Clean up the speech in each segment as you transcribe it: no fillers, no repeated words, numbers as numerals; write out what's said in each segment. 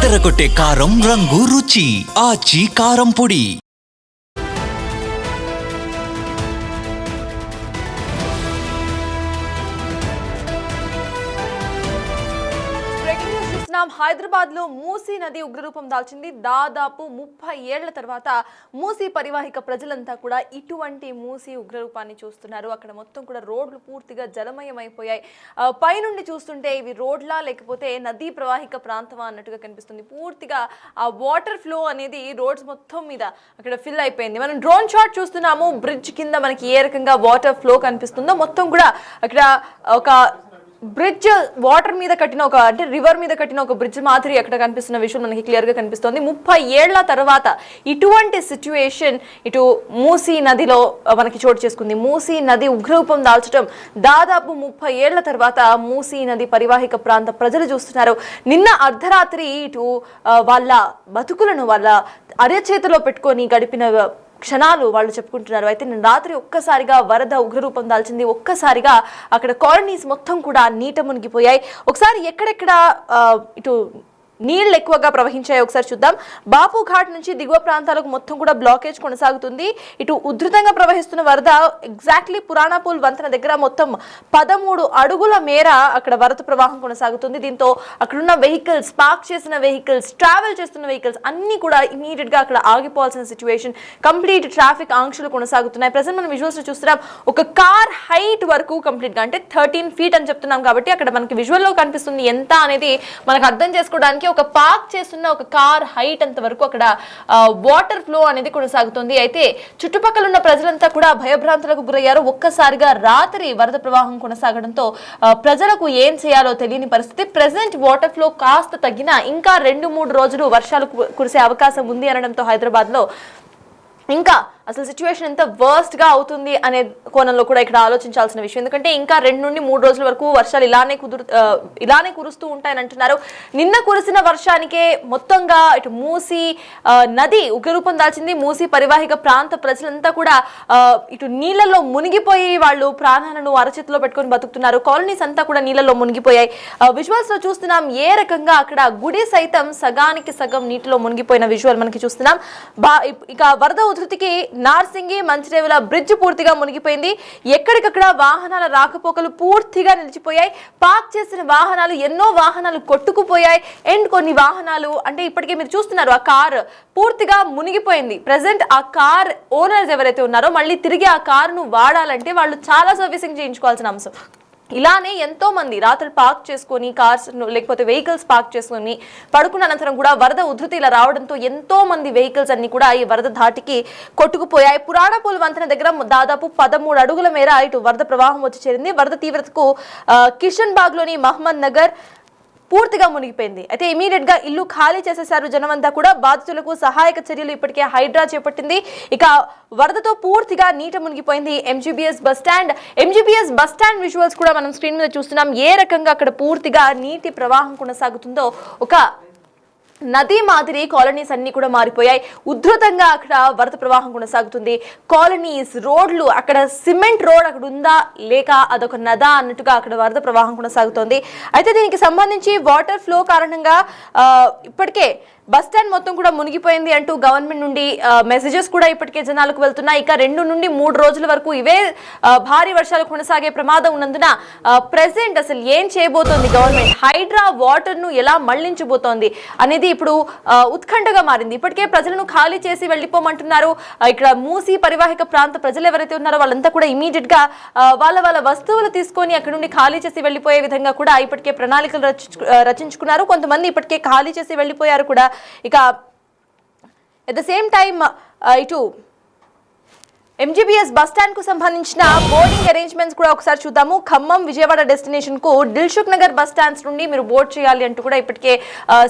అదరగొట్టే కారం రంగు రుచి ఆచి కారం పొడి. హైదరాబాద్ లో మూసీ నది ఉగ్రరూపం దాల్చింది. దాదాపు 30 ఏళ్ల తర్వాత మూసీ పరివాహిక ప్రజలంతా కూడా ఇటువంటి మూసీ ఉగ్రరూపాన్ని చూస్తున్నారు. అక్కడ మొత్తం కూడా రోడ్లు పూర్తిగా జలమయమైపోయాయి. పైనుండి చూస్తుంటే ఇవి రోడ్లా లేకపోతే నదీ ప్రవాహిక ప్రాంతమా అన్నట్టుగా కనిపిస్తుంది. పూర్తిగా ఆ వాటర్ ఫ్లో అనేది రోడ్స్ మొత్తం మీద అక్కడ ఫిల్ అయిపోయింది. మనం డ్రోన్ షాట్ చూస్తున్నాము. బ్రిడ్జ్ కింద మనకి ఏ రకంగా వాటర్ ఫ్లో కనిపిస్తుందో మొత్తం కూడా అక్కడ ఒక బ్రిడ్జ్ వాటర్ మీద కట్టిన ఒక అంటే రివర్ మీద కట్టిన ఒక బ్రిడ్జ్ మాదిరి అక్కడ కనిపిస్తున్న విషయం మనకి క్లియర్ గా కనిపిస్తుంది. 30 ఏళ్ల తర్వాత ఇటువంటి సిచ్యువేషన్ ఇటు మూసీ నదిలో మనకి చోటు చేసుకుంది. మూసీ నది ఉగ్రరూపం దాల్చడం దాదాపు 30 ఏళ్ల తర్వాత మూసీ నది పరివాహిక ప్రాంత ప్రజలు చూస్తున్నారు. నిన్న అర్ధరాత్రి ఇటు వాళ్ళ బతుకులను వాళ్ళ అరచేతిలో పెట్టుకొని గడిపిన క్షణాలు వాళ్ళు చెప్పుకుంటున్నారు. అయితే నిన్న రాత్రి ఒక్కసారిగా వరద ఉగ్రరూపం దాల్చింది. ఒక్కసారిగా అక్కడ కాలనీస్ మొత్తం కూడా నీట మునిగిపోయాయి. ఒకసారి ఎక్కడెక్కడ ఇటు నీళ్లు ఎక్కువగా ప్రవహించాయి ఒకసారి చూద్దాం. బాపు ఘాట్ నుంచి దిగువ ప్రాంతాలకు మొత్తం కూడా బ్లాకేజ్ కొనసాగుతుంది. ఇటు ఉధృతంగా ప్రవహిస్తున్న వరద ఎగ్జాక్ట్లీ పురాణాపూల్ వంతెన దగ్గర మొత్తం 13 అడుగుల మేర అక్కడ వరద ప్రవాహం కొనసాగుతుంది. దీంతో అక్కడున్న వెహికల్స్, పార్క్ చేసిన వెహికల్స్, ట్రావెల్ చేస్తున్న వెహికల్స్ అన్ని కూడా ఇమీడియట్ గా అక్కడ ఆగిపోవాల్సిన సిచ్యువేషన్. కంప్లీట్ ట్రాఫిక్ ఆంక్షలు కొనసాగుతున్నాయి. ప్రెసెంట్ మనం విజువల్స్ చూస్తున్నాం. ఒక కార్ హైట్ వరకు కంప్లీట్ గా అంటే 13 feet అని చెప్తున్నాం కాబట్టి అక్కడ మనకి విజువల్ లో కనిపిస్తుంది ఎంత అనేది మనకు అర్థం చేసుకోవడానికి. ఒక పార్క్ చేస్తున్న ఒక కార్ హైట్ అంత వరకు అక్కడ వాటర్ ఫ్లో అనేది కొనసాగుతుంది. అయితే చుట్టుపక్కల ఉన్న ప్రజలంతా కూడా భయభ్రాంతులకు గురయ్యారు. ఒక్కసారిగా రాత్రి వరద ప్రవాహం కొనసాగడంతో ప్రజలకు ఏం చేయాలో తెలియని పరిస్థితి. ప్రెసెంట్ వాటర్ ఫ్లో కాస్త తగ్గినా ఇంకా 2-3 రోజులు వర్షాలు కురిసే అవకాశం ఉంది అనడంతో హైదరాబాద్ లో ఇంకా అసలు సిచ్యువేషన్ ఎంత వర్స్ట్ గా అవుతుంది అనే కోణంలో కూడా ఇక్కడ ఆలోచించాల్సిన విషయం. ఎందుకంటే ఇంకా 2 నుండి 3 రోజుల వరకు వర్షాలు ఇలానే కురుస్తూ ఉంటాయని అంటున్నారు. నిన్న కురిసిన వర్షానికే మొత్తంగా ఇటు మూసీ నది ఉగ్రరూపం దాల్చింది. మూసీ పరివాహిక ప్రాంత ప్రజలంతా కూడా ఇటు నీళ్లలో మునిగిపోయి వాళ్ళు ప్రాణాలను అరచేతిలో పెట్టుకొని బతుకుతున్నారు. కాలనీస్ అంతా కూడా నీళ్లలో మునిగిపోయాయి. విజువల్స్ లో చూస్తున్నాం ఏ రకంగా అక్కడ గుడి సైతం సగానికి సగం నీటిలో మునిగిపోయిన విజువల్ మనకి చూస్తున్నాం. ఇక వరద ఉధృతికి నార్సింగి మంచిరేవుల బ్రిడ్జ్ పూర్తిగా మునిగిపోయింది. ఎక్కడికక్కడ వాహనాల రాకపోకలు పూర్తిగా నిలిచిపోయాయి. పార్క్ చేసిన వాహనాలు ఎన్నో వాహనాలు కొట్టుకుపోయాయి. అండ్ కొన్ని వాహనాలు అంటే ఇప్పటికే మీరు చూస్తున్నారు ఆ కార్ పూర్తిగా మునిగిపోయింది. ప్రెసెంట్ ఆ కార్ ఓనర్స్ ఎవరైతే ఉన్నారో మళ్ళీ తిరిగి ఆ కారును వాడాలంటే వాళ్ళు చాలా సర్వీసింగ్ చేయించుకోవాల్సిన అంశం. ఇలానే ఎంతో మంది రాత్రి పార్క్ చేసుకొని కార్స్ లేకపోతే వెహికల్స్ పార్క్ చేసుకొని పడుకున్న అనంతరం కూడా వరద ఉధృతి ఇలా రావడంతో ఎంతో మంది వెహికల్స్ అన్ని కూడా ఈ వరద ధాటికి కొట్టుకుపోయాయి. పురాణపూల్ వంతెన దగ్గర దాదాపు 13 అడుగుల మేర ఇటు వరద ప్రవాహం వచ్చి చేరింది. వరద తీవ్రతకు కిషన్ బాగ్ లోని మహమ్మద్ నగర్ పూర్తిగా మునిగిపోయింది. అయితే ఇమీడియట్ గా ఇల్లు ఖాళీ చేసేశారు జనమంతా కూడా. బాధితులకు సహాయక చర్యలు ఇప్పటికే హైడ్రా చేపట్టింది. ఇక వరదతో పూర్తిగా నీట మునిగిపోయింది ఎంజీబీఎస్ బస్ స్టాండ్ విజువల్స్ కూడా మనం స్క్రీన్ మీద చూస్తున్నాం. ఏ రకంగా అక్కడ పూర్తిగా నీటి ప్రవాహం కొనసాగుతుందో ఒక నది మాదిరి కాలనీస్ అన్ని కూడా మారిపోయాయి. ఉధృతంగా అక్కడ వరద ప్రవాహం కొనసాగుతుంది. కాలనీస్, రోడ్లు, అక్కడ సిమెంట్ రోడ్ అక్కడ ఉందా లేక అదొక నదా అన్నట్టుగా అక్కడ వరద ప్రవాహం కొనసాగుతోంది. అయితే దీనికి సంబంధించి వాటర్ ఫ్లో కారణంగా ఇప్పటికే బస్ స్టాండ్ మొత్తం కూడా మునిగిపోయింది అంటూ గవర్నమెంట్ నుండి మెసేజెస్ కూడా ఇప్పటికే జనాలకు వెళ్తున్నాయి. ఇక 2 నుండి 3 రోజుల వరకు ఇవే భారీ వర్షాలు కొనసాగే ప్రమాదం ఉన్నందున ప్రెసెంట్ అసలు ఏం చేయబోతోంది గవర్నమెంట్, హైడ్రా వాటర్ ను ఎలా మళ్లించబోతోంది అనేది ఇప్పుడు ఉత్కంఠగా మారింది. ఇప్పటికే ప్రజలను ఖాళీ చేసి వెళ్లిపోమంటున్నారు. ఇక్కడ మూసీ పరివాహిక ప్రాంత ప్రజలు ఎవరైతే ఉన్నారో వాళ్ళంతా కూడా ఇమీడియట్ గా వాళ్ళ వస్తువులు తీసుకొని అక్కడ నుండి ఖాళీ చేసి వెళ్లిపోయే విధంగా కూడా ఇప్పటికే ప్రణాళికలు రచించుకున్నారు. కొంతమంది ఇప్పటికే ఖాళీ చేసి వెళ్లిపోయారు కూడా. ఇక ఎట్ ద సేమ్ టైమ్ ఇటు ఎంజీబీఎస్ బస్ స్టాండ్ కు సంబంధించిన బోర్డింగ్ అరేంజ్మెంట్స్ కూడా ఒకసారి చూద్దాము. ఖమ్మం, విజయవాడ డెస్టినేషన్ కు దిల్సుఖ్ నగర్ బస్ స్టాండ్స్ నుండి మీరు బోర్డ్ చేయాలి అంటూ కూడా ఇప్పటికే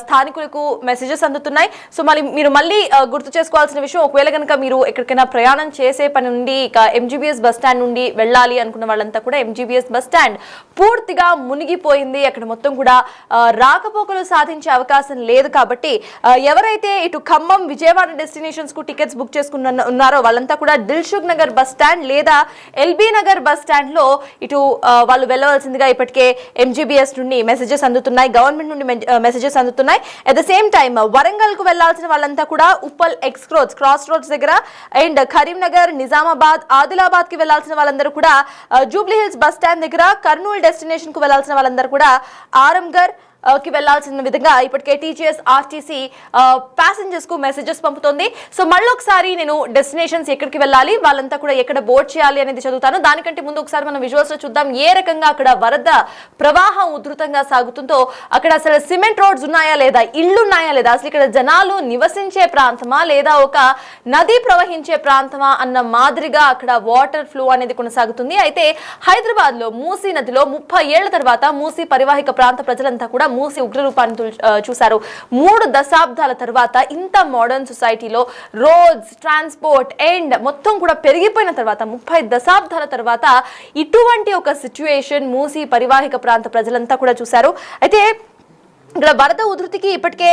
స్థానికులకు మెసేజెస్ అందుతున్నాయి. సో మీరు మళ్ళీ గుర్తు చేసుకోవాల్సిన విషయం, ఒకవేళ కనుక మీరు ఎక్కడికైనా ప్రయాణం చేసే పని నుండి ఇక ఎంజీబీఎస్ బస్ స్టాండ్ నుండి వెళ్ళాలి అనుకున్న వాళ్ళంతా కూడా ఎంజీబీఎస్ బస్ స్టాండ్ పూర్తిగా మునిగిపోయింది. అక్కడ మొత్తం కూడా రాకపోకలు సాధించే అవకాశం లేదు. కాబట్టి ఎవరైతే ఇటు ఖమ్మం, విజయవాడ డెస్టినేషన్స్ కు టికెట్స్ బుక్ చేసుకున్నారో వాళ్ళంతా కూడా దిల్సుఖ్ దిల్సుఖ్ నగర్ బస్ స్టాండ్ లేదా ఎల్బీ నగర్ బస్ స్టాండ్ లో ఇటు వాళ్ళు వెళ్ళవలసిందిగా ఇప్పటికే ఎంజీబీఎస్ నుండి మెసేజెస్ అందుతున్నాయి, గవర్నమెంట్ నుండి మెసేజెస్ అందుతున్నాయి. At the same time Warangal కు వెళ్లాల్సిన వాళ్ళంతా కూడా ఉప్పల్ క్రాస్ రోడ్స్ దగ్గర అండ్ కరీంనగర్, నిజామాబాద్, ఆదిలాబాద్ కి వెళ్లాల్సిన వాళ్ళందరూ కూడా జూబ్లీ హిల్స్ బస్ స్టాండ్ దగ్గర, కర్నూలు డెస్టినేషన్ కు వెళ్లాల్సిన వాళ్ళందరూ కూడా ఆరంగర్ కి వెళ్లాల్సిన విధంగా ఇప్పటికే టీజీఎస్ ఆర్టీసీ ప్యాసింజర్స్ కు మెసేజెస్ పంపుతోంది. సో మళ్ళీ ఒకసారి నేను డెస్టినేషన్స్ ఎక్కడికి వెళ్ళాలి, వాళ్ళంతా కూడా ఎక్కడ బోర్డ్ చేయాలి అనేది చదువుతాను. దానికంటే ముందు ఒకసారి మనం విజువల్స్ లో చూద్దాం ఏ రకంగా అక్కడ వరద ప్రవాహం ఉధృతంగా సాగుతుందో. అక్కడ అసలు సిమెంట్ రోడ్స్ ఉన్నాయా లేదా, ఇళ్లు ఉన్నాయా లేదా, అసలు ఇక్కడ జనాలు నివసించే ప్రాంతమా లేదా ఒక నది ప్రవహించే ప్రాంతమా అన్న మాదిరిగా అక్కడ వాటర్ ఫ్లో అనేది కొనసాగుతుంది. అయితే హైదరాబాద్ లో మూసీ నదిలో 30 ఏళ్ల తర్వాత మూసీ పరివాహిక ప్రాంత ప్రజలంతా కూడా మూసి ఉగ్రరూపాన్ని చూశారు. 3 దశాబ్దాల తర్వాత ఇంత మోడర్న్ సొసైటీలో రోడ్స్, ట్రాన్స్పోర్ట్ అండ్ మొత్తం కూడా పెరిగిపోయిన తర్వాత 30 దశాబ్దాల తర్వాత ఇటువంటి ఒక సిచ్యువేషన్ మూసి పరివాహిక ప్రాంత ప్రజలంతా కూడా చూశారు. అయితే ఇక్కడ వరద ఉధృతికి ఇప్పటికే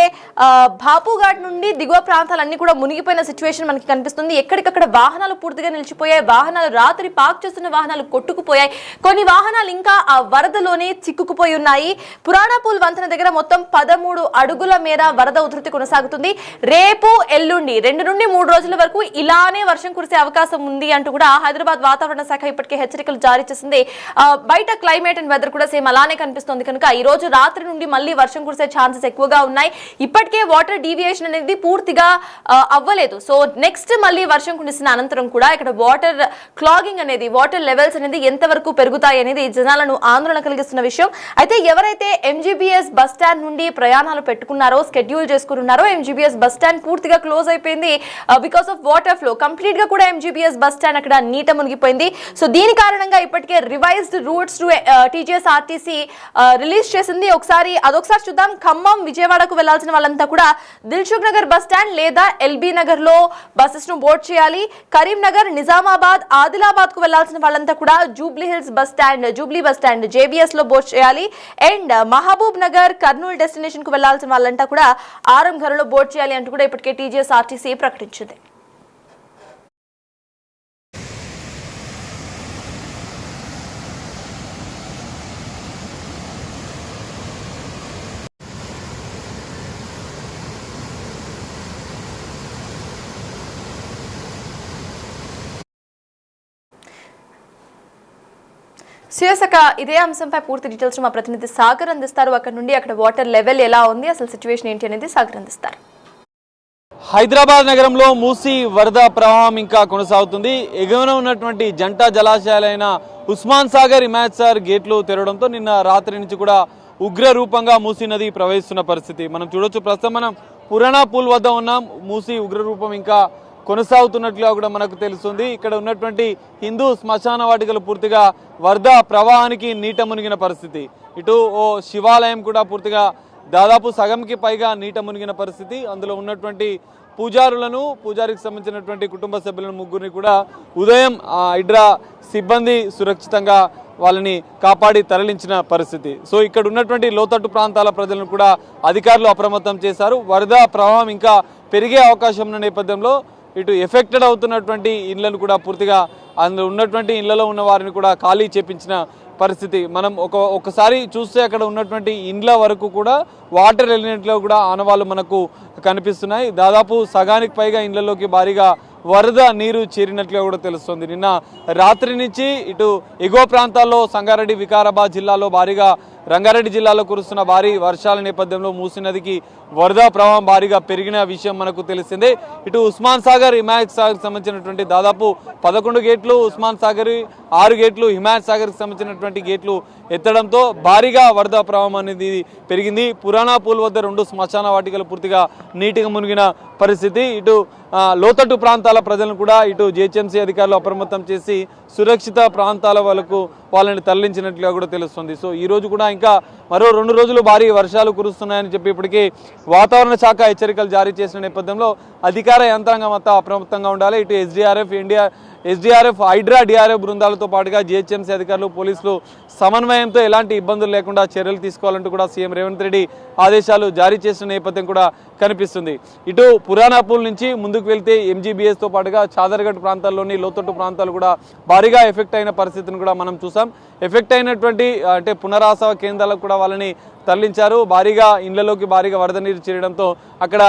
బాపుఘాట్ నుండి దిగువ ప్రాంతాలన్నీ కూడా మునిగిపోయిన సిచ్యువేషన్ మనకి కనిపిస్తుంది. ఎక్కడికక్కడ వాహనాలు పూర్తిగా నిలిచిపోయాయి, వాహనాలు రాత్రి పార్క్ చేస్తున్న వాహనాలు కొట్టుకుపోయాయి, కొన్ని వాహనాలు ఇంకా ఆ వరదలోనే చిక్కుకుపోయి ఉన్నాయి. పురాణాపూల్ వంతెన దగ్గర మొత్తం 13 అడుగుల మేర వరద ఉధృతి కొనసాగుతుంది. రేపు ఎల్లుండి 2 నుండి 3 రోజుల వరకు ఇలానే వర్షం కురిసే అవకాశం ఉంది అంటూ కూడా హైదరాబాద్ వాతావరణ శాఖ ఇప్పటికే హెచ్చరికలు జారీ చేసింది. బయట క్లైమేట్ అండ్ వెదర్ కూడా సేమ్ అలానే కనిపిస్తుంది కనుక ఈ రోజు రాత్రి నుండి మళ్ళీ వర్షం కురిసే ఛాన్సెస్ ఎక్కువగా ఉన్నాయి. ఇప్పటికే వాటర్ డీవియేషన్ అనేది పూర్తిగా అవ్వలేదు. సో నెక్స్ట్ మళ్ళీ వర్షం కురిసిన అనంతరం కూడా ఇక్కడ వాటర్ క్లాగింగ్ అనేది, వాటర్ లెవెల్స్ అనేది ఎంతవరకు పెరుగుతాయి అనేది జనాలను ఆందోళన కలిగిస్తున్న విషయం. అయితే ఎవరైతే ఎంజీబీఎస్ బస్ స్టాండ్ నుండి ప్రయాణాలు పెట్టుకున్నారో, స్కెడ్యూల్ చేసుకున్నారో, ఎంజీబీఎస్ బస్ స్టాండ్ పూర్తిగా క్లోజ్ అయిపోయింది because of water flow. Complete గా కూడా ఎంజీబీఎస్ బస్ స్టాండ్ అక్కడ నీట మునిగిపోయింది. సో దీని కారణంగా ఇప్పటికే revised roots to TGS RTC release చేసింది. అదొకసారి చూద్దాం. ఖమ్మం, విజయవాడకు వెళ్లాల్సిన వాళ్ళంతా కూడా దిల్సుఖ్ నగర్ బస్ స్టాండ్ లేదా ఎల్బీ నగర్ లో బస్సెస్ ను బోర్డ్ చేయాలి. కరీంనగర్, నిజామాబాద్, ఆదిలాబాద్ కు వెళ్లాల్సిన వాళ్ళంతా కూడా Jubilee hills bus stand JBS లో బోర్డ్ చేయాలి. అండ్ మహబూబ్ నగర్, కర్నూలు డెస్టినేషన్ కు వెళ్లాల్సిన వాళ్ళంతా కూడా ఆరంఘర్ లో బోర్డ్ చేయాలి అంటూ కూడా ఇప్పటికే టీజీఎస్ ఆర్టీసీ ప్రకటించింది. శివసక ఇదే అంశంపై పూర్తి డీటెయిల్స్ మా ప్రతినిధి సాగర్ అందిస్తారు. అక్కడ నుండి అక్కడ వాటర్ లెవెల్ ఎలా ఉంది, అసలు సిచ్యువేషన్ ఏంటి అనేది సాగర్ అందిస్తారు. హైదరాబాద్ నగరంలో మూసీ వరద ప్రవాహం ఇంకా కొనసాగుతుంది. ఎగువన ఉన్నటువంటి జంట జలాశయాలైన ఉస్మాన్ సాగర్, హిమాయత్ సాగర్ గేట్లు తెరవడంతో నిన్న రాత్రి నుంచి కూడా ఉగ్ర రూపంగా మూసీ నది ప్రవహిస్తున్న పరిస్థితి మనం చూడొచ్చు. ప్రస్తుతం మనం పురాణాపూల్ వద్ద ఉన్నాం. మూసీ ఉగ్ర రూపం ఇంకా కొనసాగుతున్నట్లుగా కూడా మనకు తెలుస్తుంది. ఇక్కడ ఉన్నటువంటి హిందూ శ్మశాన వాటికలు పూర్తిగా వరద ప్రవాహానికి నీట మునిగిన పరిస్థితి. ఇటు ఓ శివాలయం కూడా పూర్తిగా దాదాపు సగంకి పైగా నీట మునిగిన పరిస్థితి. అందులో ఉన్నటువంటి పూజారికి సంబంధించినటువంటి కుటుంబ సభ్యులను 3గురిని కూడా ఉదయం హైడ్రా సిబ్బంది సురక్షితంగా వాళ్ళని కాపాడి తరలించిన పరిస్థితి. సో ఇక్కడ ఉన్నటువంటి లోతట్టు ప్రాంతాల ప్రజలను కూడా అధికారులు అప్రమత్తం చేశారు. వరద ప్రవాహం ఇంకా పెరిగే అవకాశం ఉన్న నేపథ్యంలో ఇటు ఎఫెక్టెడ్ అవుతున్నటువంటి ఇళ్లను కూడా పూర్తిగా అందులో ఉన్నటువంటి ఇళ్లలో ఉన్న వారిని కూడా ఖాళీ చేపించిన పరిస్థితి. మనం ఒకసారి చూస్తే అక్కడ ఉన్నటువంటి ఇండ్ల వరకు కూడా వాటర్ వెళ్ళినట్లు కూడా ఆనవాళ్ళు మనకు కనిపిస్తున్నాయి. దాదాపు సగానికి పైగా ఇండ్లలోకి భారీగా వరద నీరు చేరినట్లుగా కూడా తెలుస్తుంది. నిన్న రాత్రి నుంచి ఇటు ఎగువ ప్రాంతాల్లో సంగారెడ్డి, వికారాబాద్ జిల్లాలో భారీగా, రంగారెడ్డి జిల్లాలో కురుస్తున్న భారీ వర్షాల నేపథ్యంలో మూసీ నదికి వరద ప్రవాహం భారీగా పెరిగిన విషయం మనకు తెలిసిందే. ఇటు ఉస్మాన్ సాగర్, హిమాయత్ సాగర్ సంబంధించినటువంటి దాదాపు 11 గేట్లు, ఉస్మాన్ సాగర్ 6 గేట్లు, హిమాయత్ సాగర్కి సంబంధించినటువంటి గేట్లు ఎత్తడంతో భారీగా వరద ప్రవాహం అనేది పెరిగింది. పురాణాపూల్ వద్ద 2 శ్మశాన వాటికలు పూర్తిగా నీటిగా మునిగిన పరిస్థితి. ఇటు లోతట్టు ప్రాంతాల ప్రజలను కూడా ఇటు జిహెచ్ఎంసీ అధికారులు అప్రమత్తం చేసి సురక్షిత ప్రాంతాల వాళ్ళని తరలించినట్లుగా కూడా తెలుస్తుంది. సో ఈ రోజు కూడా ఇంకా మరో 2 రోజులు భారీ వర్షాలు కురుస్తున్నాయని చెప్పి ఇప్పటికీ వాతావరణ శాఖ హెచ్చరికలు జారీ చేసిన నేపథ్యంలో అధికార యంత్రాంగం అంతా అప్రమత్తంగా ఉండాలి. ఇటు ఎస్డీఆర్ఎఫ్, ఎస్డీఆర్ఎఫ్ హైడ్రా డిఆర్ఎఫ్ బృందాలతో పాటుగా జిహెచ్ఎంసీ అధికారులు పోలీసులు సమన్వయంతో ఎలాంటి ఇబ్బందులు లేకుండా చర్యలు తీసుకోవాలంటూ కూడా సీఎం రేవంత్ రెడ్డి ఆదేశాలు జారీ చేసిన నేపథ్యం కూడా కనిపిస్తుంది. ఇటు పురాణాపూల్ నుంచి ముందుకు వెళ్తే ఎంజీబీఎస్తో పాటుగా చాదర్ఘట్ ప్రాంతాల్లోని లోతట్టు ప్రాంతాలు కూడా భారీగా ఎఫెక్ట్ అయిన పరిస్థితిని కూడా మనం చూసాం. ఎఫెక్ట్ అయినటువంటి అంటే పునరావాస కేంద్రాలకు కూడా వాళ్ళని తరలించారు. భారీగా ఇళ్లలోకి భారీగా వరద నీరు చేరడంతో అక్కడ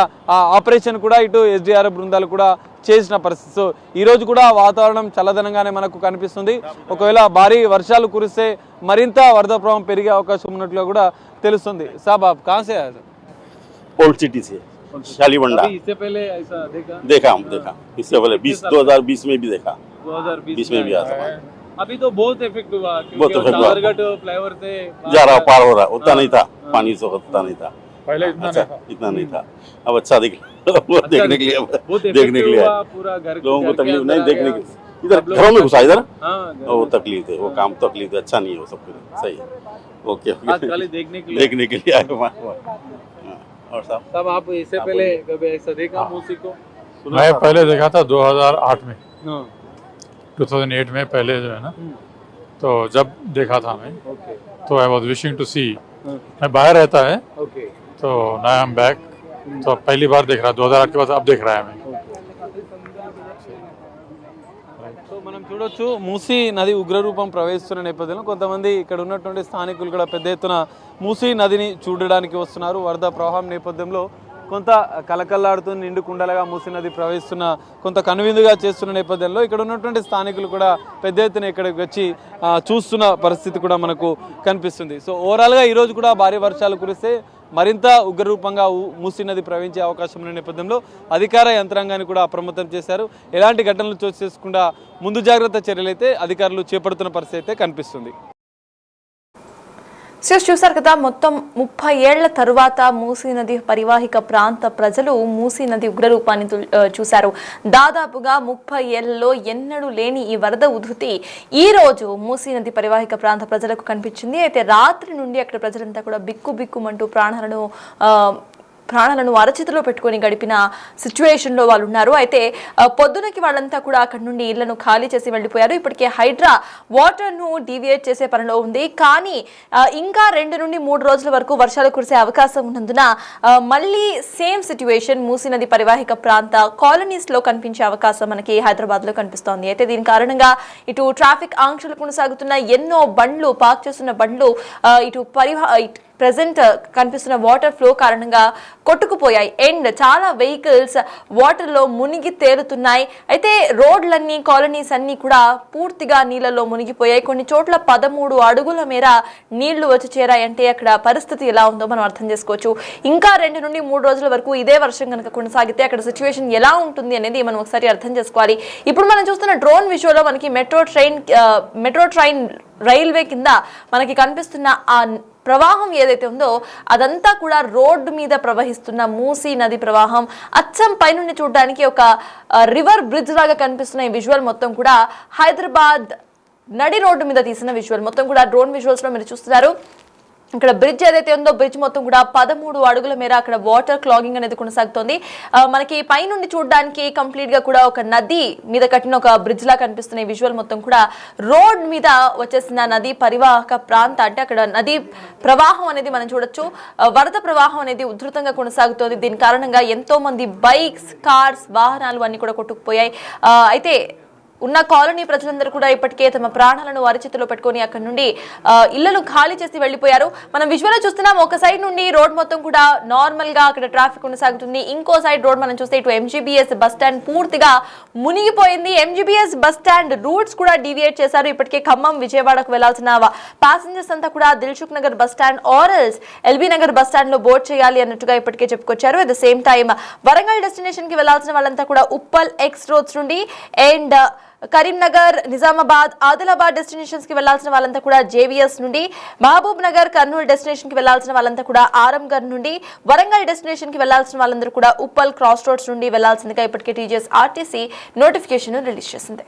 ఆపరేషన్ కూడా ఇటు ఎస్డీఆర్ఎఫ్ బృందాలు కూడా చేసిన పరిస్థితి. సో ఈ రోజు కూడా వాతావరణం చల్లదనంగానే మనకు కనిపిస్తుంది. ఒకవేళ భారీ వర్షాలు కురిస్తే మరింత వరద ప్రవాహం పెరిగే అవకాశం ఉన్నట్లుగా కూడా తెలుస్తుంది. సాబ్ ఆప్ కహాं से आए? ओल्ड सिटी से शालीबंडा। इससे पहले ऐसा देखा इससे पहले 2020 में भी देखा, 2020 में भी आया था। अभी तो बहुत इफेक्ट हुआ बहुत क्योंकि effect हुआ। चादरघट फ्लाईओवर से जा रहा पार हो रहा, उतना नहीं था पानी से, उतना नहीं था पहले इतना नहीं था। अब अच्छा देखने के लिए देखने के लिए पूरा घर लोगों को तकलीफ नहीं, देखने के इधर घरों में घुसा इधर वो तकलीफ है, वो काम तकलीफ है, अच्छा नहीं है वो सब कुछ सही है। ओके खाली देखने के लिए आए। और साहब आप इससे पहले कभी ऐसा देखा मूसी को? मैं पहले देखा था 2008 में, 2008 में पहले जो है ना, तो जब देखा था मैं तो आई वॉज विशिंग टू सी। मैं बाहर रहता है तो नाउ आई एम बैक, तो पहली बार देख रहा 2008 के बाद अब देख रहा है मैं। సో మనం చూడొచ్చు మూసీ నది ఉగ్రరూపం ప్రవహిస్తున్న నేపథ్యంలో కొంతమంది ఇక్కడ ఉన్నటువంటి స్థానికులు కూడా పెద్ద ఎత్తున మూసీ నదిని చూడడానికి వస్తున్నారు. వరద ప్రవాహం నేపథ్యంలో కొంత కలకల్లాడుతూ నిండు కుండలుగా మూసీ నది ప్రవహిస్తున్న కొంత కనువిందుగా చేస్తున్న నేపథ్యంలో ఇక్కడ ఉన్నటువంటి స్థానికులు కూడా పెద్ద ఎత్తున ఇక్కడికి వచ్చి చూస్తున్న పరిస్థితి కూడా మనకు కనిపిస్తుంది. సో ఓవరాల్గా ఈరోజు కూడా భారీ వర్షాలు కురిస్తే మరింత ఉగ్రరూపంగా మూసీ నది ప్రవహించే అవకాశం ఉన్న నేపథ్యంలో అధికార యంత్రాంగాన్ని కూడా అప్రమత్తం చేశారు. ఎలాంటి ఘటనలు చోటు చేసుకుండా ముందు జాగ్రత్త చర్యలు అయితే అధికారులు చేపడుతున్న పరిస్థితి అయితే కనిపిస్తుంది. చూసారు కదా, మొత్తం 30 ఏళ్ల తరువాత మూసీ నది పరివాహిక ప్రాంత ప్రజలు మూసీ నది ఉగ్రరూపాన్ని చూశారు. దాదాపుగా 30 ఏళ్లలో ఎన్నడూ లేని ఈ వరద ఉధృతి ఈ రోజు మూసీ నది పరివాహిక ప్రాంత ప్రజలకు కనిపించింది. అయితే రాత్రి నుండి అక్కడ ప్రజలంతా కూడా బిక్కుబిక్కుమంటూ ప్రాణాలను అరచేతిలో పెట్టుకొని గడిపిన సిచ్యువేషన్లో వాళ్ళు ఉన్నారు. అయితే పొద్దునకి వాళ్ళంతా కూడా అక్కడ నుండి ఇళ్లను ఖాళీ చేసి వెళ్ళిపోయారు. ఇప్పటికే హైడ్రా వాటర్ను డీవియేట్ చేసే పనిలో ఉంది. కానీ ఇంకా 2 నుండి 3 రోజుల వరకు వర్షాలు కురిసే అవకాశం ఉన్నందున మళ్ళీ సేమ్ సిచ్యువేషన్ మూసీ నది పరివాహిక ప్రాంత కాలనీస్లో కనిపించే అవకాశం మనకి హైదరాబాద్లో కనిపిస్తోంది. అయితే దీని కారణంగా ఇటు ట్రాఫిక్ ఆంక్షలు కొనసాగుతున్న ఎన్నో బండ్లు పార్క్ చేస్తున్న బండ్లు ఇటు ప్రెజెంట్ కనిపిస్తున్న వాటర్ ఫ్లో కారణంగా కొట్టుకుపోయాయి. అండ్ చాలా వెహికల్స్ వాటర్లో మునిగి తేలుతున్నాయి. అయితే రోడ్లన్నీ కాలనీస్ అన్నీ కూడా పూర్తిగా నీళ్ళలో మునిగిపోయాయి. కొన్ని చోట్ల 13 అడుగుల మేర నీళ్లు వచ్చి చేరాయంటే అక్కడ పరిస్థితి ఎలా ఉందో మనం అర్థం చేసుకోవచ్చు. ఇంకా 2 నుండి 3 రోజుల వరకు ఇదే వర్షం కనుక కొనసాగితే అక్కడ సిచ్యువేషన్ ఎలా ఉంటుంది అనేది మనం ఒకసారి అర్థం చేసుకోవాలి. ఇప్పుడు మనం చూస్తున్న డ్రోన్ విజువల్లో మనకి మెట్రో ట్రైన్ రైల్వే కింద మనకి కనిపిస్తున్న ఆ ప్రవాహం ఏదైతే ఉందో అదంతా కూడా రోడ్డు మీద ప్రవహిస్తున్న మూసీ నది ప్రవాహం. అచ్చం పైనుండి చూడడానికి ఒక రివర్ బ్రిడ్జ్ లాగా కనిపిస్తున్న ఈ విజువల్ మొత్తం కూడా హైదరాబాద్ నడి రోడ్డు మీద తీసిన విజువల్. మొత్తం కూడా డ్రోన్ విజువల్స్ లో మీరు చూస్తున్నారు. ఇక్కడ బ్రిడ్జ్ ఏదైతే ఉందో బ్రిడ్జ్ మొత్తం కూడా 13 అడుగుల మేర అక్కడ వాటర్ క్లాగింగ్ అనేది కొనసాగుతోంది. మనకి పైనుండి చూడడానికి కంప్లీట్ గా కూడా ఒక నది మీద కట్టిన ఒక బ్రిడ్జ్ లా కనిపిస్తున్న ఈ విజువల్ మొత్తం కూడా రోడ్ మీద వచ్చేసిన నది పరివాహక ప్రాంత, అంటే అక్కడ నది ప్రవాహం అనేది మనం చూడొచ్చు. వరద ప్రవాహం అనేది ఉధృతంగా కొనసాగుతోంది. దీని కారణంగా ఎంతో మంది బైక్స్, కార్స్, వాహనాలు అన్ని కూడా కొట్టుకుపోయాయి. అయితే ఉన్న కాలనీ ప్రజలందరూ కూడా ఇప్పటికే తమ ప్రాణాలను అరచేతిలో పెట్టుకొని అక్కడ నుండి ఇళ్లను ఖాళీ చేసి వెళ్లిపోయారు. మనం విజువల్ చూస్తున్నాం. ఒక సైడ్ నుండి రోడ్ మొత్తం కూడా నార్మల్ గా అక్కడ ట్రాఫిక్ కొనసాగుతుంది. ఇంకో సైడ్ రోడ్ మనం చూస్తే ఇటు ఎంజీబీఎస్ బస్ స్టాండ్ పూర్తిగా మునిగిపోయింది. ఎంజీబీఎస్ బస్ స్టాండ్ రూట్స్ కూడా డీవియేట్ చేశారు. ఇప్పటికే ఖమ్మం, విజయవాడకు వెళ్లాల్సిన ప్యాసింజర్స్ అంతా కూడా Dilsukhnagar bus stand or else LB Nagar bus stand లో బోర్డ్ చేయాలి అన్నట్టుగా ఇప్పటికే చెప్పుకొచ్చారు. At the same time Warangal destination కి వెళ్లాల్సిన వాళ్ళంతా కూడా ఉప్పల్ ఎక్స్ రోడ్స్ నుండి అండ్ కరీంనగర్, నిజామాబాద్, ఆదిలాబాద్ డెస్టినేషన్స్ కి వెళ్లాల్సిన వాళ్ళంతా కూడా జేవీఎస్ నుండి, మహబూబ్ నగర్, కర్నూలు డెస్టినేషన్ కి వెళ్లాల్సిన వాళ్ళంతా కూడా ఆరంగర్ నుండి, వరంగల్ డెస్టినేషన్ కి వెళ్లాల్సిన వాళ్ళందరూ కూడా ఉప్పల్ క్రాస్ రోడ్స్ నుండి వెళ్లాల్సిందిగా ఇప్పటికే టీజీఎస్ ఆర్టీసీ నోటిఫికేషన్ రిలీజ్ చేసింది.